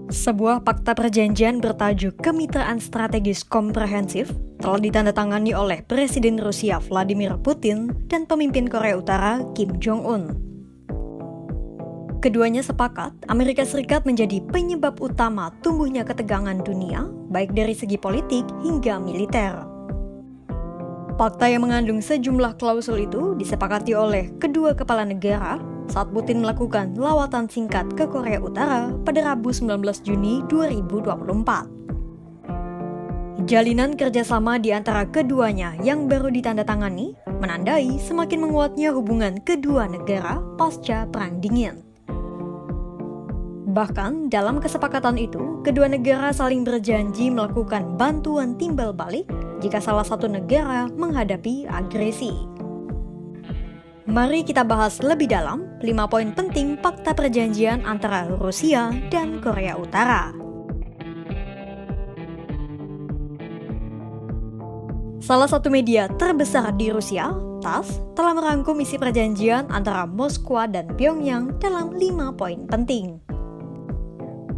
Sebuah fakta perjanjian bertajuk Kemitraan Strategis Komprehensif telah ditandatangani oleh Presiden Rusia Vladimir Putin dan pemimpin Korea Utara Kim Jong-un. Keduanya sepakat Amerika Serikat menjadi penyebab utama tumbuhnya ketegangan dunia, baik dari segi politik hingga militer. Fakta yang mengandung sejumlah klausul itu disepakati oleh kedua kepala negara saat Putin melakukan lawatan singkat ke Korea Utara pada Rabu 19 Juni 2024. Jalinan kerjasama di antara keduanya yang baru ditandatangani menandai semakin menguatnya hubungan kedua negara pasca Perang Dingin. Bahkan dalam kesepakatan itu, kedua negara saling berjanji melakukan bantuan timbal balik jika salah satu negara menghadapi agresi. Mari kita bahas lebih dalam 5 poin penting fakta perjanjian antara Rusia dan Korea Utara. Salah satu media terbesar di Rusia, TASS, telah merangkum isi perjanjian antara Moskwa dan Pyongyang dalam 5 poin penting.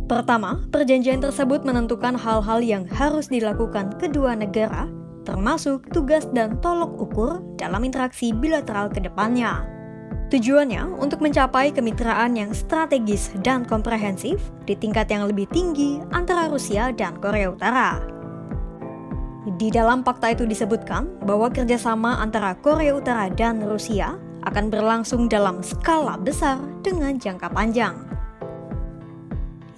Pertama, perjanjian tersebut menentukan hal-hal yang harus dilakukan kedua negara, termasuk tugas dan tolok ukur dalam interaksi bilateral ke depannya. Tujuannya untuk mencapai kemitraan yang strategis dan komprehensif di tingkat yang lebih tinggi antara Rusia dan Korea Utara. Di dalam fakta itu disebutkan bahwa kerjasama antara Korea Utara dan Rusia akan berlangsung dalam skala besar dengan jangka panjang.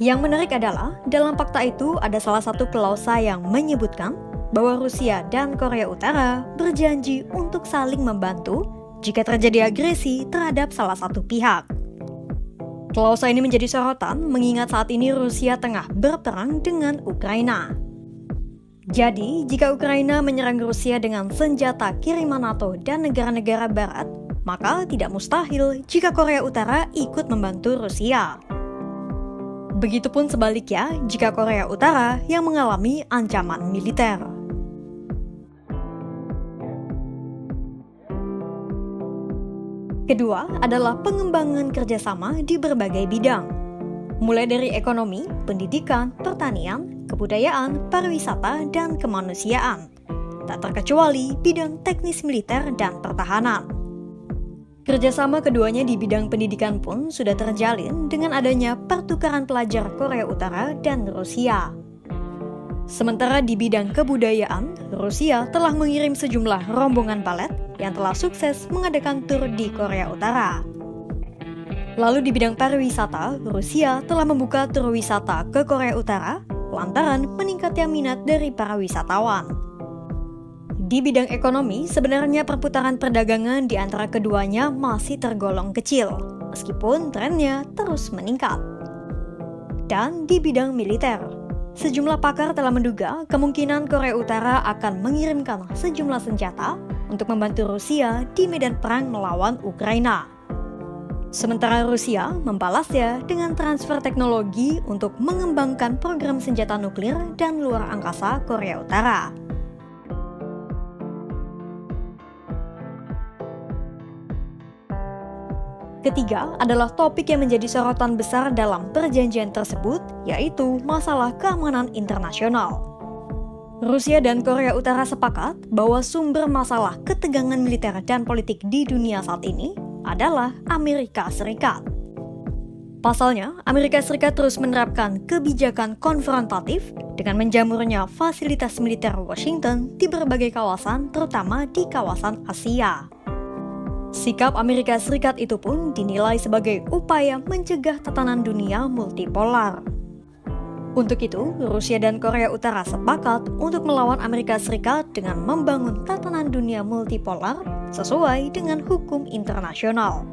Yang menarik adalah, dalam fakta itu ada salah satu klausa yang menyebutkan bahwa Rusia dan Korea Utara berjanji untuk saling membantu jika terjadi agresi terhadap salah satu pihak. Klausa ini menjadi sorotan mengingat saat ini Rusia tengah berperang dengan Ukraina. Jadi, jika Ukraina menyerang Rusia dengan senjata kiriman NATO dan negara-negara barat, maka tidak mustahil jika Korea Utara ikut membantu Rusia. Begitupun sebaliknya jika Korea Utara yang mengalami ancaman militer. Kedua adalah pengembangan kerjasama di berbagai bidang, mulai dari ekonomi, pendidikan, pertanian, kebudayaan, pariwisata, dan kemanusiaan, tak terkecuali bidang teknis militer dan pertahanan. Kerjasama keduanya di bidang pendidikan pun sudah terjalin dengan adanya pertukaran pelajar Korea Utara dan Rusia. Sementara di bidang kebudayaan, Rusia telah mengirim sejumlah rombongan balet yang telah sukses mengadakan tur di Korea Utara. Lalu di bidang pariwisata, Rusia telah membuka tur wisata ke Korea Utara lantaran meningkatnya minat dari para wisatawan. Di bidang ekonomi, sebenarnya perputaran perdagangan di antara keduanya masih tergolong kecil, meskipun trennya terus meningkat. Dan di bidang militer, sejumlah pakar telah menduga kemungkinan Korea Utara akan mengirimkan sejumlah senjata untuk membantu Rusia di medan perang melawan Ukraina. Sementara Rusia membalasnya dengan transfer teknologi untuk mengembangkan program senjata nuklir dan luar angkasa Korea Utara. Ketiga adalah topik yang menjadi sorotan besar dalam perjanjian tersebut, yaitu masalah keamanan internasional. Rusia dan Korea Utara sepakat bahwa sumber masalah ketegangan militer dan politik di dunia saat ini adalah Amerika Serikat. Pasalnya, Amerika Serikat terus menerapkan kebijakan konfrontatif dengan menjamurnya fasilitas militer Washington di berbagai kawasan, terutama di kawasan Asia. Sikap Amerika Serikat itu pun dinilai sebagai upaya mencegah tatanan dunia multipolar. Untuk itu, Rusia dan Korea Utara sepakat untuk melawan Amerika Serikat dengan membangun tatanan dunia multipolar sesuai dengan hukum internasional.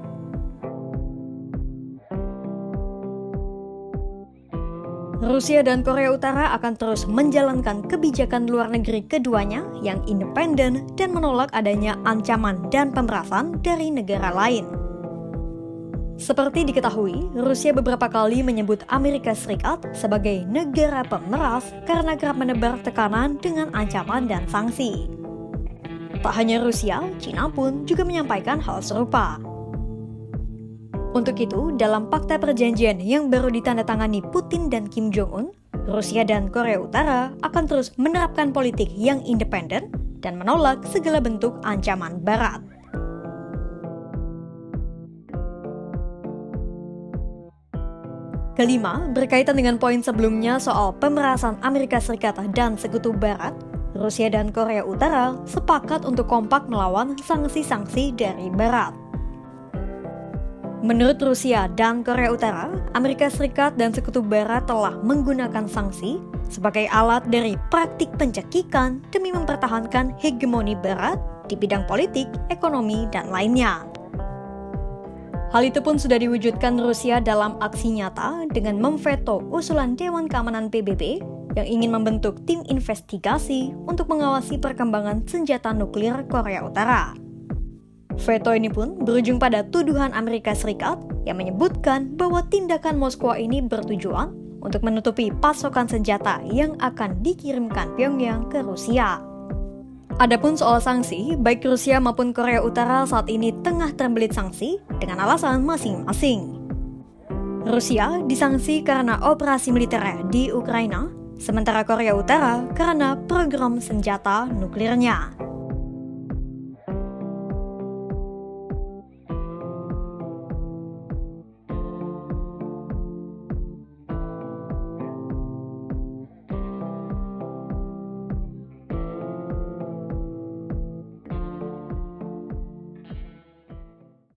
Rusia dan Korea Utara akan terus menjalankan kebijakan luar negeri keduanya yang independen dan menolak adanya ancaman dan pemerasan dari negara lain. Seperti diketahui, Rusia beberapa kali menyebut Amerika Serikat sebagai negara pemeras karena kerap menebar tekanan dengan ancaman dan sanksi. Tak hanya Rusia, China pun juga menyampaikan hal serupa. Untuk itu, dalam fakta perjanjian yang baru ditandatangani Putin dan Kim Jong-un, Rusia dan Korea Utara akan terus menerapkan politik yang independen dan menolak segala bentuk ancaman Barat. Kelima, berkaitan dengan poin sebelumnya soal pemerasan Amerika Serikat dan Sekutu Barat, Rusia dan Korea Utara sepakat untuk kompak melawan sanksi-sanksi dari Barat. Menurut Rusia dan Korea Utara, Amerika Serikat dan Sekutu Barat telah menggunakan sanksi sebagai alat dari praktik pencekikan demi mempertahankan hegemoni Barat di bidang politik, ekonomi, dan lainnya. Hal itu pun sudah diwujudkan Rusia dalam aksi nyata dengan memveto usulan Dewan Keamanan PBB yang ingin membentuk tim investigasi untuk mengawasi perkembangan senjata nuklir Korea Utara. Veto ini pun berujung pada tuduhan Amerika Serikat yang menyebutkan bahwa tindakan Moskwa ini bertujuan untuk menutupi pasokan senjata yang akan dikirimkan Pyongyang ke Rusia. Adapun soal sanksi, baik Rusia maupun Korea Utara saat ini tengah terbelit sanksi dengan alasan masing-masing. Rusia disanksi karena operasi militernya di Ukraina, sementara Korea Utara karena program senjata nuklirnya.